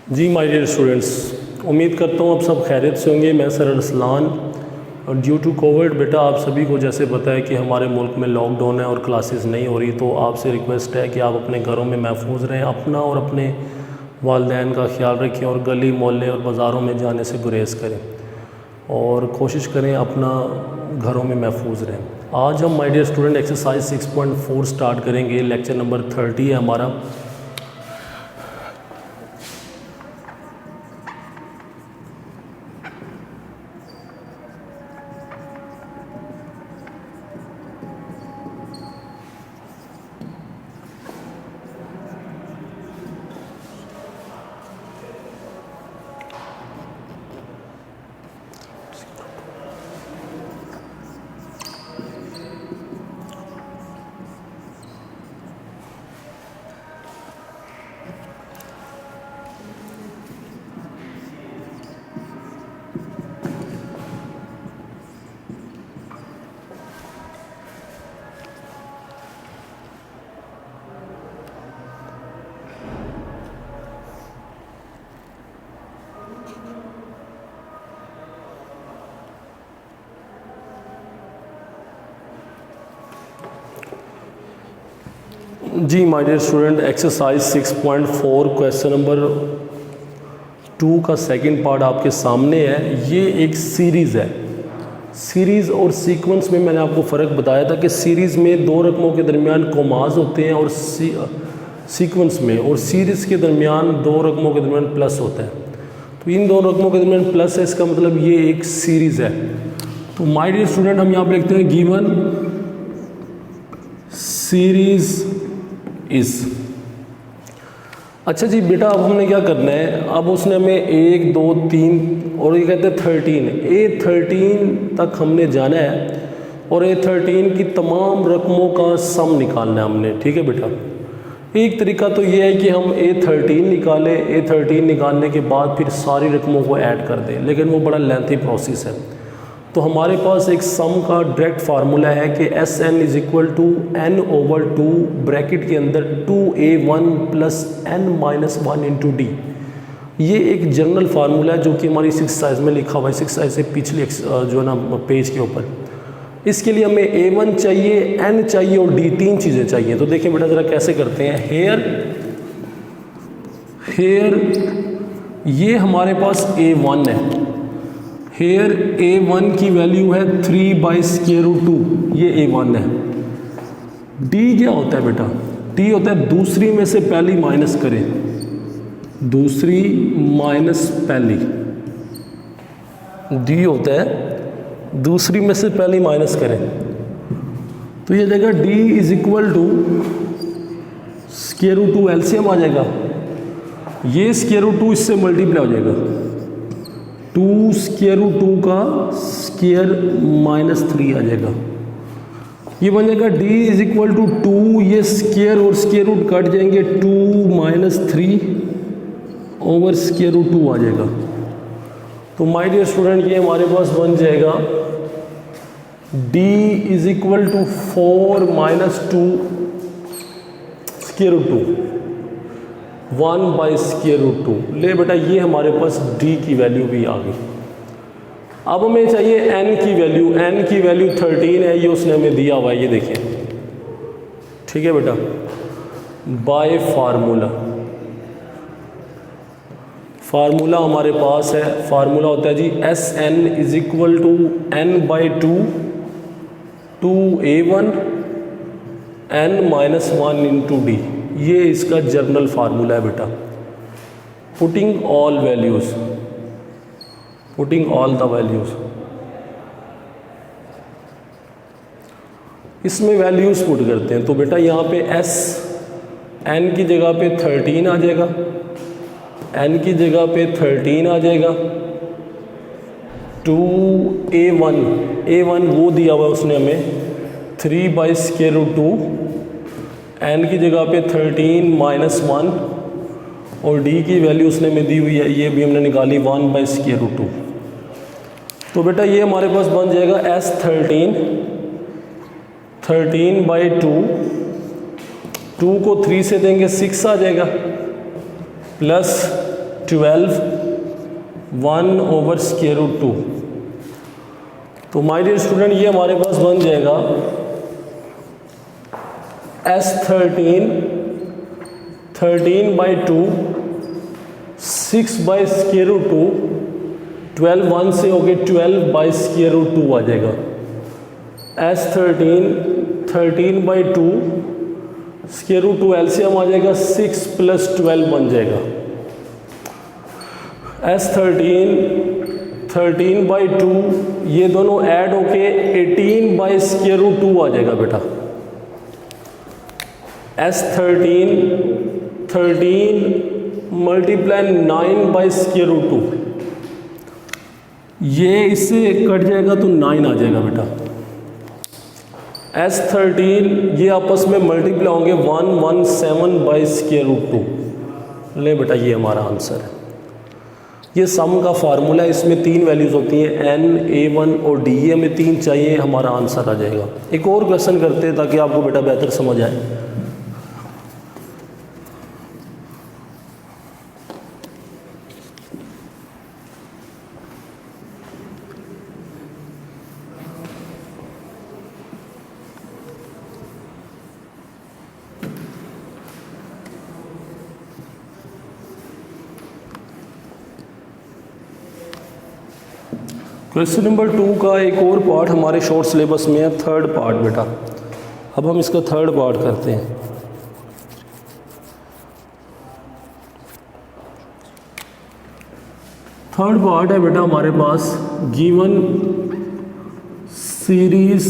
Ji my dear students, उम्मीद करता हूँ आप सब खैरियत से होंगे। मैं सर अरसलान। और ड्यू टू कोविड बेटा आप सभी को जैसे पता है कि हमारे मुल्क में लॉकडाउन है और क्लासेस नहीं हो रही, तो आपसे रिक्वेस्ट है कि आप अपने घरों में महफूज रहें, अपना और अपने वालिदैन का ख्याल रखें और गली मोहल्ले और बाज़ारों में जाने से गुरेज करें और कोशिश करें अपना घरों में महफूज रहें। आज हम my dear student exercise 6.4 start करेंगे। लेक्चर नंबर 30 है हमारा। जी my dear student, exercise 6.4 question number 2 का सेकंड पार्ट आपके सामने है। ये एक सीरीज़ है। सीरीज़ और सीक्वेंस में मैंने आपको फ़र्क बताया था कि सीरीज़ में दो रकमों के दरमियान कोमाज होते हैं और सीक्वेंस में और सीरीज़ के दरमियान दो रकमों के दरमियान प्लस होता है। तो इन दो रकमों के दरमियान प्लस है, इसका मतलब ये एक सीरीज़ है। तो माय डियर स्टूडेंट, हम यहाँ पर लिखते हैं गिवन सीरीज़ इस। अच्छा जी बेटा, अब हमने क्या करना है, अब उसने हमें 1 2 3 और ये कहते हैं 13 A13 तक हमने जाना है और A13 की तमाम रकमों का सम निकालना है हमने। ठीक है बेटा, एक तरीका तो ये है कि हम A13 निकालें, A13 निकालने के बाद फिर सारी रकमों को ऐड कर दें, लेकिन वो बड़ा लेंथी प्रोसेस है। तो हमारे पास एक सम का डायरेक्ट फार्मूला है कि Sn is equal to n/2 bracket के अंदर 2a1 plus n-1 into d. ये एक जनरल फार्मूला है जो कि हमारी 6 साइज में लिखा हुआ है, 6 साइज से पिछले जो है ना पेज के ऊपर। इसके लिए हमें a1 चाहिए, n चाहिए और d, तीन चीज़ें चाहिए। तो देखिए बेटा ज़रा कैसे करते हैं। हेयर ये हमारे पास a1 है। हेयर a1 की वैल्यू है 3/√2, ये a1 है। d क्या होता है बेटा? d होता है दूसरी में से पहली माइनस करें, दूसरी माइनस पहली। d होता है दूसरी में से पहली माइनस करें, तो ये जाएगा d is equal to √2 LCM आ जाएगा। ये √2 इससे मल्टीप्लाई हो जाएगा, 2 का स्क्वायर -3 आ जाएगा। ये बन जाएगा d इज इक्वल टू 2, ये स्क्वायर और स्क्वायर रूट कट जाएंगे, 2 - 3 ओवर √2 आ जाएगा। तो माय डियर स्टूडेंट, ये हमारे पास बन जाएगा d इज इक्वल टू 4 - 2 √2 1/√2। ले बेटा, ये हमारे पास d की वैल्यू भी आ गई। अब हमें चाहिए n की वैल्यू। n की वैल्यू 13 है, ये उसने हमें दिया हुआ है, ये देखिए। ठीक है बेटा, बाय फार्मूला हमारे पास है। फार्मूला होता है जी Sn is equal to n/2 2a1 n-1 into d. ये इसका जर्नल फार्मूला है बेटा। Putting all values, putting all the values, इसमें वैल्यूज पुट करते हैं। तो बेटा यहाँ पे s n की जगह पे 13 आ जाएगा, n की जगह पे 13 आ जाएगा। 2a1 वो दिया हुआ है उसने हमें 3/√2, n की जगह पे 13 - 1 और d की वैल्यू उसने में दी हुई है, ये भी हमने निकाली 1/√2। तो बेटा ये हमारे पास बन जाएगा S13 13/2, 2 को 3 से देंगे 6 आ जाएगा, प्लस 12 1/√2। तो माय डियर स्टूडेंट ये हमारे पास बन जाएगा S13 13/2 6/√2, 12 1 से हो गए 12/√2 आ जाएगा। S13 13/2 √2 एलसीएम आ जाएगा 6 + 12 बन जाएगा। S13 13/2 ये दोनों ऐड होके 18/√2 आ जाएगा बेटा। S13 13 × 9/√2 ये इससे कट जाएगा तो 9 आ जाएगा बेटा। S13 ये आपस में मल्टीप्लाई होंगे 117/√2। ले बेटा ये हमारा आंसर है। ये सम का फार्मूला है, इसमें 3 वैल्यूज़ होती हैं n, a1 और d। ये हमें 3 चाहिए, हमारा आंसर आ जाएगा। एक और क्वेश्चन करते हैं ताकि आपको बेटा बेहतर समझ आए। क्वेश्चन नंबर 2 का एक और पार्ट हमारे शॉर्ट सिलेबस में है, थर्ड पार्ट बेटा। अब हम इसका थर्ड पार्ट करते हैं। थर्ड पार्ट है बेटा हमारे पास, given series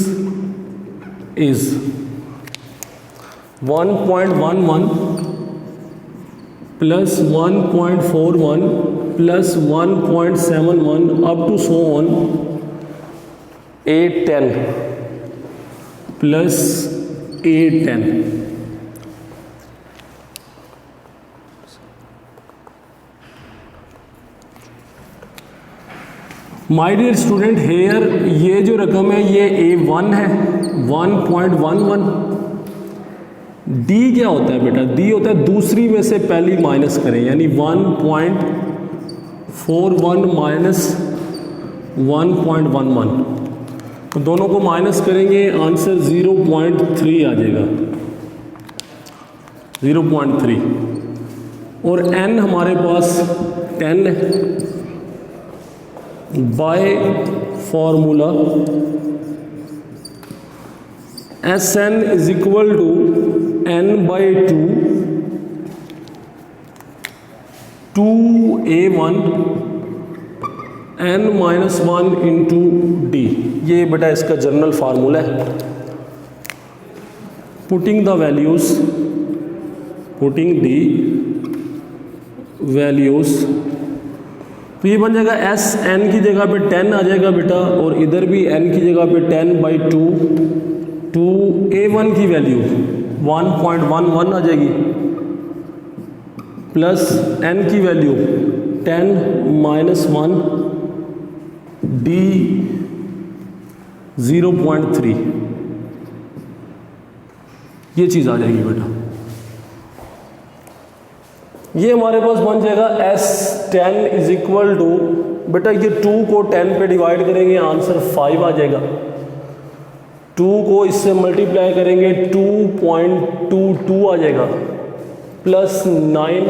is 1.11 + 1.41 + 1.71 up to so on 810 + 810। My dear student here ये जो रकम है ये A1 है 1.11। D क्या होता है बेटा? D होता है दूसरी में से पहली माइनस करें, यानी 1.41 माइनस 1.11, तो दोनों को माइनस करेंगे आंसर 0.3 आ जाएगा, 0.3। और n हमारे पास 10 है। By formula Sn = n/2 2a1 n-1 × d। ये बेटा इसका जनरल फार्मूला है। Putting the values, putting the values, तो ये बन जाएगा Sn की जगह पे 10 आ जाएगा बेटा, और इधर भी n की जगह पे 10/2 2a1 की वैल्यू 1.11 आ जाएगी, प्लस n की वैल्यू 10 - 1 d 0.3, ये चीज़ आ जाएगी बेटा। ये हमारे पास बन जाएगा S10 = बेटा ये 2 को 10 पे डिवाइड करेंगे आंसर 5 आ जाएगा। 2 को इससे मल्टीप्लाई करेंगे 2.22 आ जाएगा, प्लस 9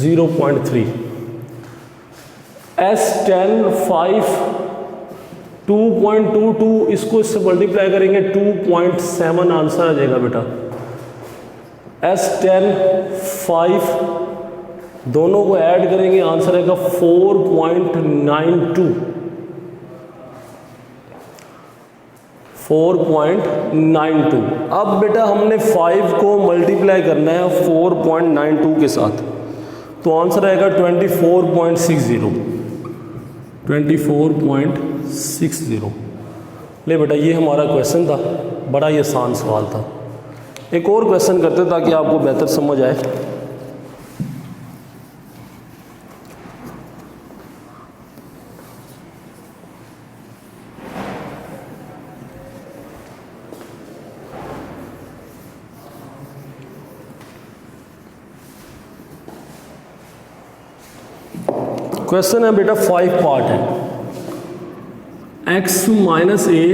0.3। S10 5 2.22 इसको इससे मल्टीप्लाई करेंगे 2.7 आंसर आ जाएगा बेटा। S10 5 दोनों को ऐड करेंगे आंसर आएगा 4.92 4.92। अब बेटा हमने 5 को मल्टीप्लाई करना है 4.92 के साथ, तो आंसर आएगा 24.60 24.60। ले बेटा ये हमारा क्वेश्चन था, बड़ा ही आसान सवाल था। एक और क्वेश्चन करते हैं ताकि आपको बेहतर समझ आए। क्वेश्चन है बेटा 5 पार्ट है। x minus a,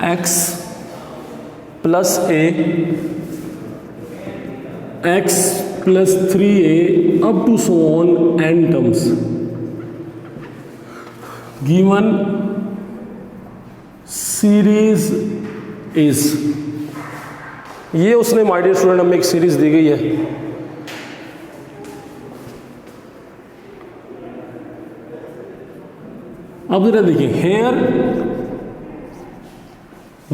x plus a, x प्लस 3a up to so on n terms given series is. ये उसने माय डियर स्टूडेंट हमें एक सीरीज दी गई है। अब जरा देखिए हेयर,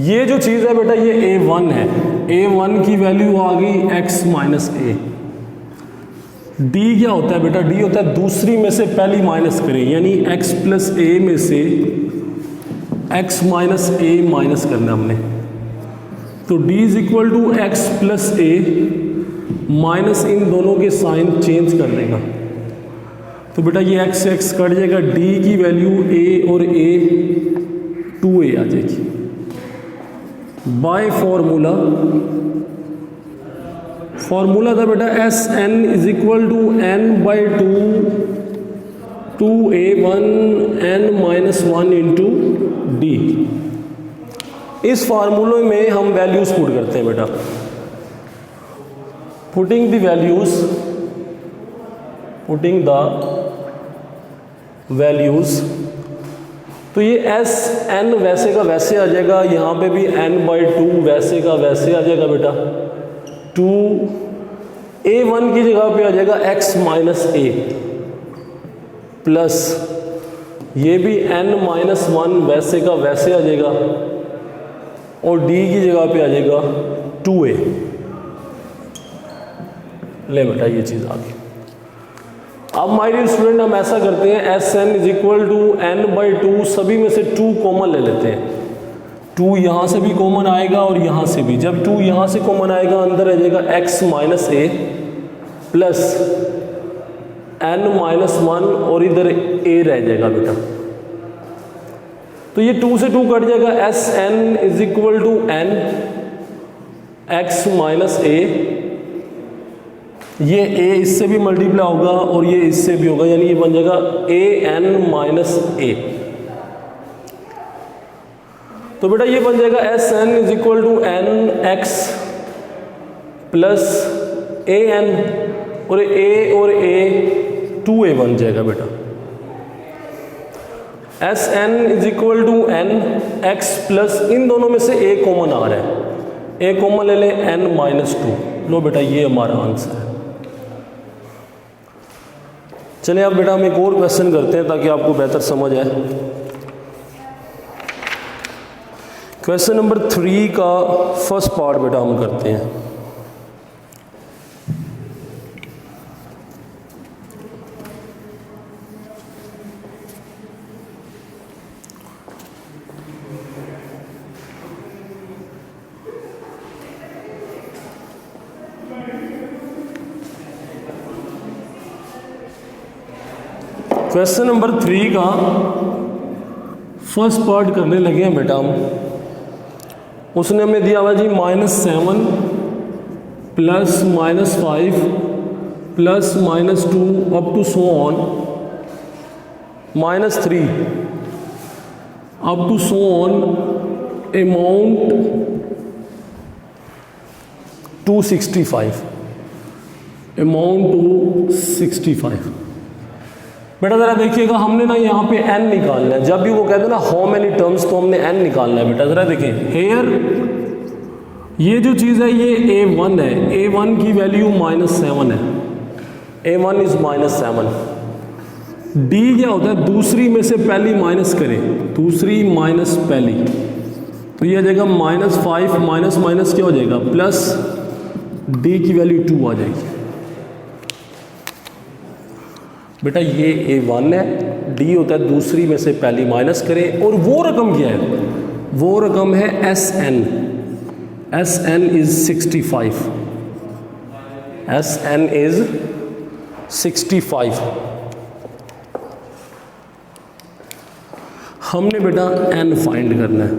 ये जो चीज है बेटा ये a1 है। a1 की वैल्यू आ गई x माइनस ए। d क्या होता है बेटा? d होता है दूसरी में से पहली माइनस करें, यानी x प्लस ए में से x माइनस ए माइनस करना हमने। तो d is equal to x plus a minus इन दोनों के साइन चेंज कर देगा। तो बेटा ये x से x कट जाएगा, d की वैल्यू a और a 2a आ जाएगी। बाय फॉर्मूला था बेटा S N is equal to n by 2a1 n minus 1 into d. इस फार्मूले में हम वैल्यूज पुट करते हैं बेटा। पुटिंग द वैल्यूज, तो ये एस एन वैसे का वैसे आ जाएगा, यहाँ पे भी n बाई 2 वैसे का वैसे आ जाएगा बेटा। 2a1 की जगह पे आ जाएगा x माइनस ए प्लस ये भी n माइनस 1 वैसे का वैसे आ जाएगा और d की जगह पे आ जाएगा 2a। ले बेटा ये चीज़ आ गई। अब माय डियर स्टूडेंट हम ऐसा करते हैं, S N is equal to n by 2, सभी में से 2 कॉमन ले लेते हैं। 2 यहाँ से भी कॉमन आएगा और यहाँ से भी। जब 2 यहाँ से कॉमन आएगा अंदर आ जाएगा x माइनस ए प्लस n माइनस 1 और इधर a रह जाएगा बेटा। तो ये 2 से 2 कट जाएगा, S N is equal to n x minus a, ये a इससे भी मल्टीप्लाई होगा और ये इससे भी होगा, यानी ये बन जाएगा a n माइनस a। तो बेटा ये बन जाएगा S N is equal to n x plus a n और a 2a बन जाएगा बेटा। S N is equal to n x plus इन दोनों में से a कॉमन आ रहा है, a कॉमन ले लें n माइनस 2। लो बेटा ये हमारा आंसर है। चलिए अब बेटा हम एक और क्वेश्चन करते हैं ताकि आपको बेहतर समझ आए। क्वेश्चन नंबर 3 का फर्स्ट पार्ट बेटा हम करते हैं। क्वेश्चन नंबर 3 का फर्स्ट पार्ट करने लगे हैं बेटा हम। उसने हमें दिया हुआ जी -7 plus -5 plus -2 up to so on -3 up to so on amount 265 amount 265। बेटा ज़रा देखिएगा, हमने ना यहाँ पे n निकालना है। जब भी वो कहते हैं ना हाउ मेनी टर्म्स, तो हमने n निकालना है बेटा। ज़रा देखें हेयर, ये जो चीज़ है ये a1 है, a1 की वैल्यू -7 है, a1 इज -7। d क्या होता है? दूसरी में से पहली माइनस करें, दूसरी माइनस पहली, तो ये आ जाएगा -5 माइनस माइनस क्या हो जाएगा प्लस, d की वैल्यू 2 आ जाएगी बेटा। ये a1 है, d होता है दूसरी में से पहली माइनस करें, और वो रकम क्या है? वो रकम है sn। sn is 65, sn is 65। हमने बेटा n फाइंड करना है।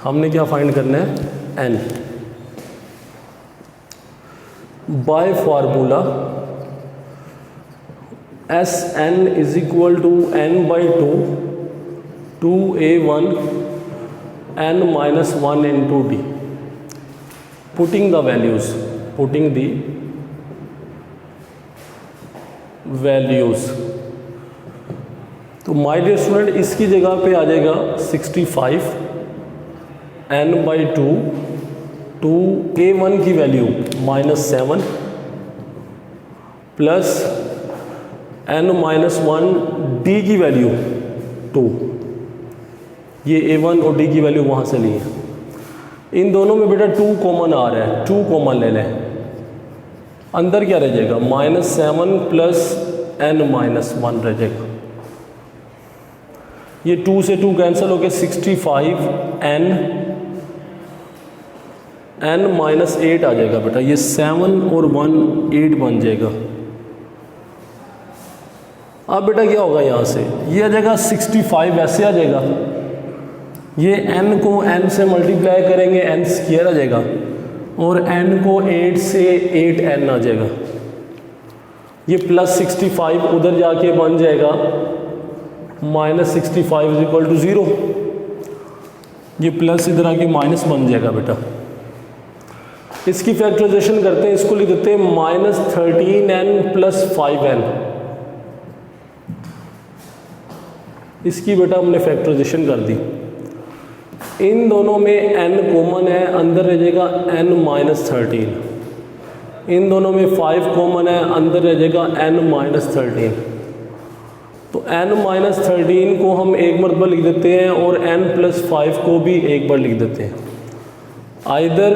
हमने क्या फाइंड करना है? n। By formula S N is equal to N by two A1 n minus 1 into d. Putting the values. तो माय डियर स्टूडेंट इसकी जगह पे आ जाएगा 65 n बाई टू A1 की value -7 plus n minus 1 d की value 2। ये A1 और D की वैल्यू वहाँ से ली है। इन दोनों में बेटा 2 कॉमन आ रहा है, 2 कॉमन ले लें। अंदर क्या रह जाएगा -7 प्लस n माइनस 1 रह जाएगा। ये 2 से 2 कैंसिल हो गया 65 n माइनस 8 आ जाएगा बेटा। ये 7 और 1 8 बन जाएगा। अब बेटा क्या होगा यहाँ से, ये आ जाएगा 65 ऐसे आ जाएगा। ये n को n से मल्टीप्लाई करेंगे n स्क्वायर आ जाएगा और n को 8 से 8n आ जाएगा। ये प्लस 65 उधर जाके बन जाएगा -65 इज इक्वल टू 0। ये प्लस इधर आके माइनस बन जाएगा बेटा। इसकी फैक्टराइजेशन करते हैं, इसको लिख देते हैं -13n प्लस 5n। इसकी बेटा हमने फैक्टराइजेशन कर दी। इन दोनों में n कॉमन है, अंदर रह जाएगा n माइनस 13। इन दोनों में 5 कॉमन है, अंदर रह जाएगा n माइनस 13। तो n माइनस 13 को हम एक मरतबा लिख देते हैं और n प्लस 5 को भी एक बार लिख देते हैं। Either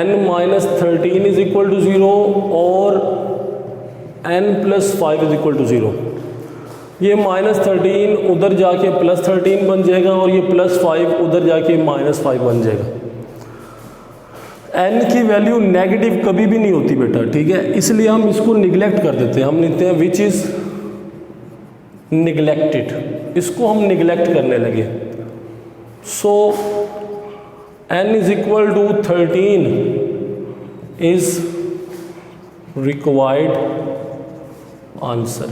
n minus 13 is equal to 0 और n plus 5 is equal to 0। ये -13 उधर जाके +13 बन जाएगा और ये +5 उधर जाके -5 बन जाएगा। n की वैल्यू नेगेटिव कभी भी नहीं होती बेटा, ठीक है, इसलिए हम इसको निगलेक्ट कर देते हैं। हम लिखते हैं विच इज़ निगलेक्टेड, इसको हम निगलेक्ट करने लगे। So n is equal to 13 is required answer.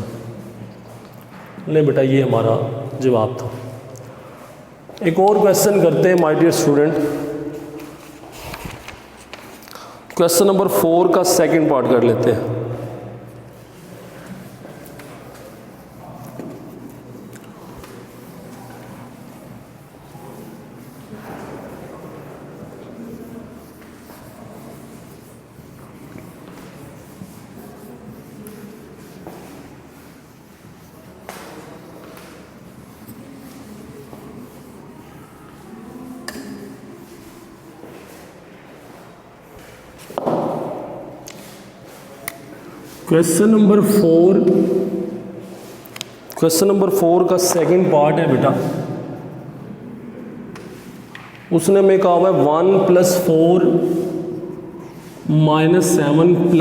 ले बेटा ये हमारा जवाब था। एक और क्वेश्चन करते हैं my dear student. Question number 4 का सेकंड पार्ट कर लेते हैं। क्वेश्चन नंबर 4 का सेकंड पार्ट है बेटा। उसने में कहा हुआ है 1 + 4 - 7 +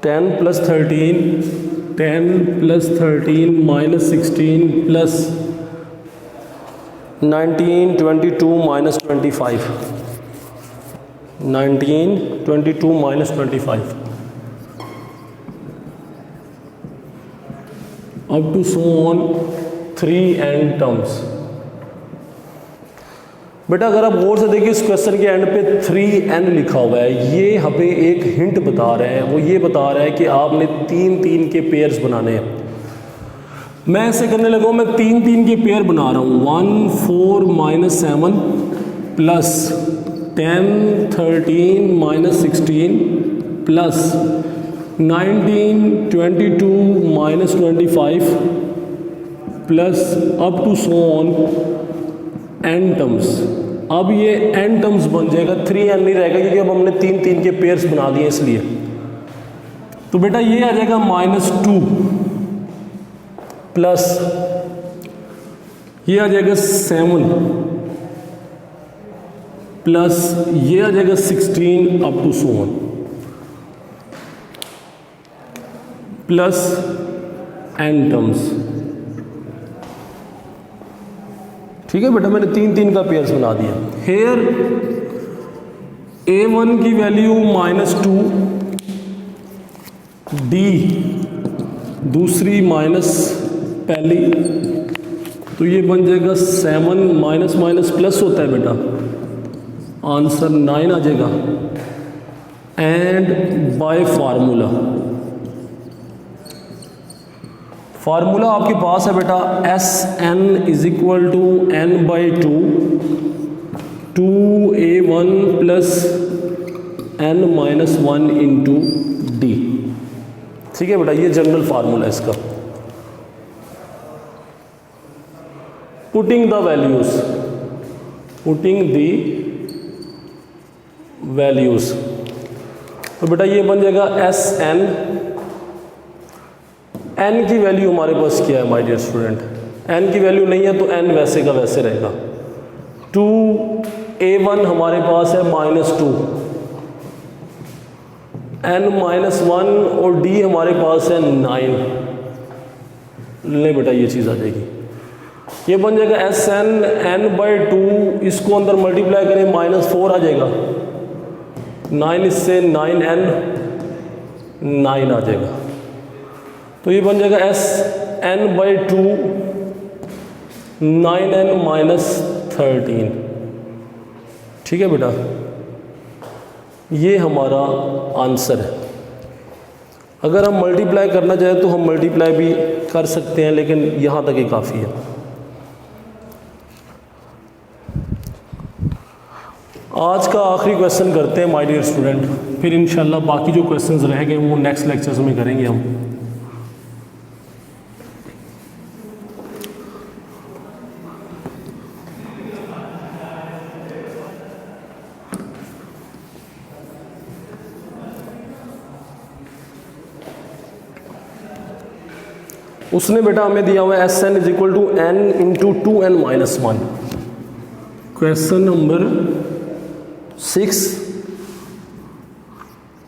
10 + 13 10 + 13 - 16 + 19 22 - 25 19 22 - 25 up to so on 3n terms. बेटा अगर आप गौर से देखिए इस क्वेश्चन के एंड पे 3n लिखा हुआ है। ये हमें एक हिंट बता रहे हैं, वो ये बता रहा है कि आपने 3 के पेयर्स बनाने हैं। मैं ऐसे करने लगा हूँ, मैं 3 के पेयर बना रहा हूँ। 1 4 - 7 plus 10 13 - 16 plus 19 22 - 25 plus up to so on n terms. अब ये n टर्म्स बन जाएगा, 3n नहीं रहेगा क्योंकि अब हमने 3 के पेयर्स बना दिए इसलिए। तो बेटा ये आ जाएगा -2 प्लस ये आ जाएगा 7 प्लस ये आ जाएगा 16 up to so on plus n terms. ठीक है बेटा, मैंने 3 का पेयर्स बना दिया। हेयर A1 की वैल्यू -2 डी दूसरी माइनस पहली, तो ये बन जाएगा 7 माइनस माइनस प्लस होता है बेटा, आंसर 9 आ जाएगा। एंड बाय फार्मूला, फार्मूला आपके पास है बेटा S N is equal to N by 2a1 plus N minus 1 into d. ठीक है बेटा, ये जनरल फार्मूला है इसका। पुटिंग द वैल्यूज, तो बेटा ये बन जाएगा एस एन, एन की वैल्यू हमारे पास क्या है माय डियर स्टूडेंट, एन की वैल्यू नहीं है तो एन वैसे का वैसे रहेगा। 2a1 हमारे पास है -2, n -1 और d हमारे पास है 9। ले बेटा ये चीज़ आ जाएगी, ये बन जाएगा एस एन एन बाई 2, इसको अंदर मल्टीप्लाई करें -4 आ जाएगा, 9 इससे 9n 9 आ जाएगा, तो ये बन जाएगा S N by 2 9n minus 13। ठीक है बेटा, ये हमारा आंसर है। अगर हम मल्टीप्लाई करना चाहें तो हम मल्टीप्लाई भी कर सकते हैं, लेकिन यहाँ तक ही काफ़ी है। आज का आखिरी क्वेश्चन करते हैं माय डियर स्टूडेंट, फिर इंशाल्लाह बाकी जो क्वेश्चंस रह गए वो नेक्स्ट लेक्चर्स में करेंगे हम। उसने बेटा हमें दिया हुआ है S N is equal to N into 2n minus 1। Question number 6,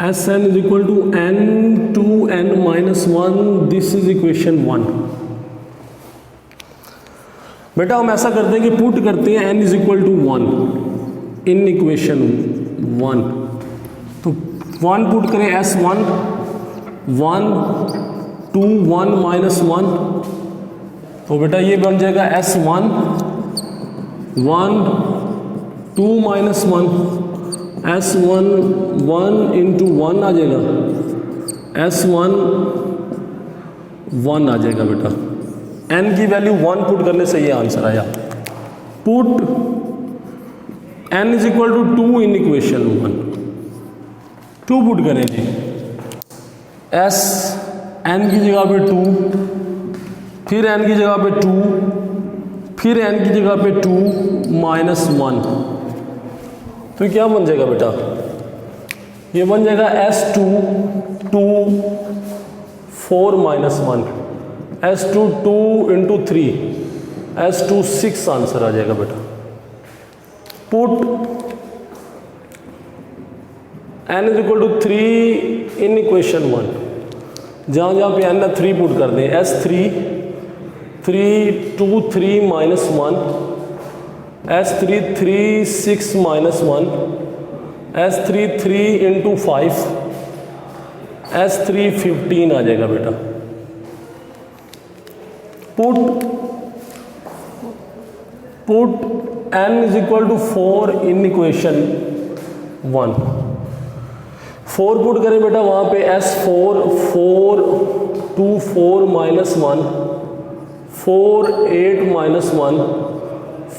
S N is equal to n 2n minus 1, this is equation 1। बेटा हम ऐसा करते हैं कि पुट करते हैं n is equal to 1 in equation 1, तो 1 पुट करें s1 1 2 1 माइनस 1, तो बेटा ये बन जाएगा s1 1 2 माइनस 1, s1 1 इंटू 1 आ जाएगा, s1 1 आ जाएगा बेटा। n की वैल्यू 1 पुट करने से ये आंसर आया। Put n is equal to 2 in equation 1, 2 put करें जी, s n की जगह पे 2, फिर n की जगह पे 2, फिर n की जगह पे 2 माइनस 1, तो क्या बन जाएगा बेटा, ये बन जाएगा s2 2 4 minus 1, s2 2 into 3, s2 6 answer आ जाएगा बेटा। Put n is equal to 3 in equation 1, जहाँ जहाँ पे n 3 पुट कर दें, s3 3 2 3 minus 1, s3 3 6 minus 1, s3 3 into 5, s3 15 आ जाएगा बेटा। Put n is equal to 4 in equation 1, 4 put करें बेटा, वहाँ पे s4 4 2 4 माइनस 1, 4 8 माइनस 1,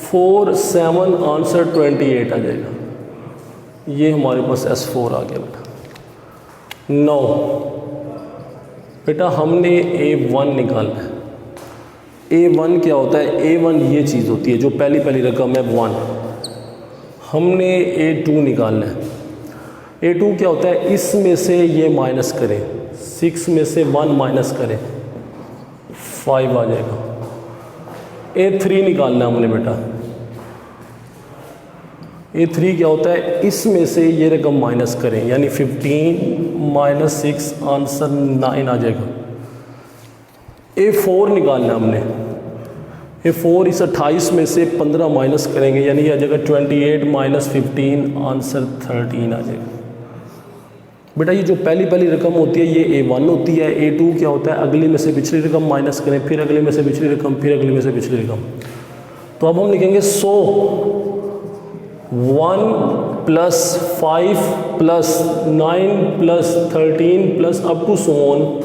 4 7 आंसर 28 आ जाएगा। ये हमारे पास s4 आ गया बेटा। 9 बेटा हमने a1 निकालना है। a1 क्या होता है, a1 ये चीज़ होती है जो पहली पहली रकम है 1। हमने a2 निकालना है। a2 क्या होता है, इसमें से ये माइनस करें, 6 में से 1 माइनस करें, 5 आ जाएगा। a3 निकालना है हमने बेटा। a3 क्या होता है, इसमें से ये रकम माइनस करें, यानी 15 माइनस 6 आंसर 9 आ जाएगा। a4 निकालना है हमने। a4 इस 28 में से 15 माइनस करेंगे, यानी आ जाएगा 28 माइनस 15 आंसर 13 आ जाएगा। बेटा ये जो पहली रकम होती है ये A1 होती है, A2 क्या होता है, अगली में से पिछली रकम माइनस करें, फिर अगली में से पिछली रकम, फिर अगली में से पिछली रकम। तो अब हम लिखेंगे 100 1 plus 5 plus 9 plus 13 plus up to so on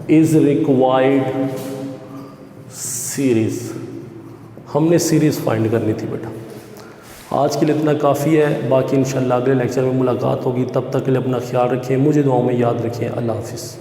is required series. हमने सीरीज फाइंड करनी थी बेटा। आज के लिए इतना काफ़ी है, बाकी इंशाल्लाह अगले लेक्चर में मुलाकात होगी। तब तक के लिए अपना ख्याल रखें, मुझे दुआओं में याद रखें। अल्लाह हाफिज़।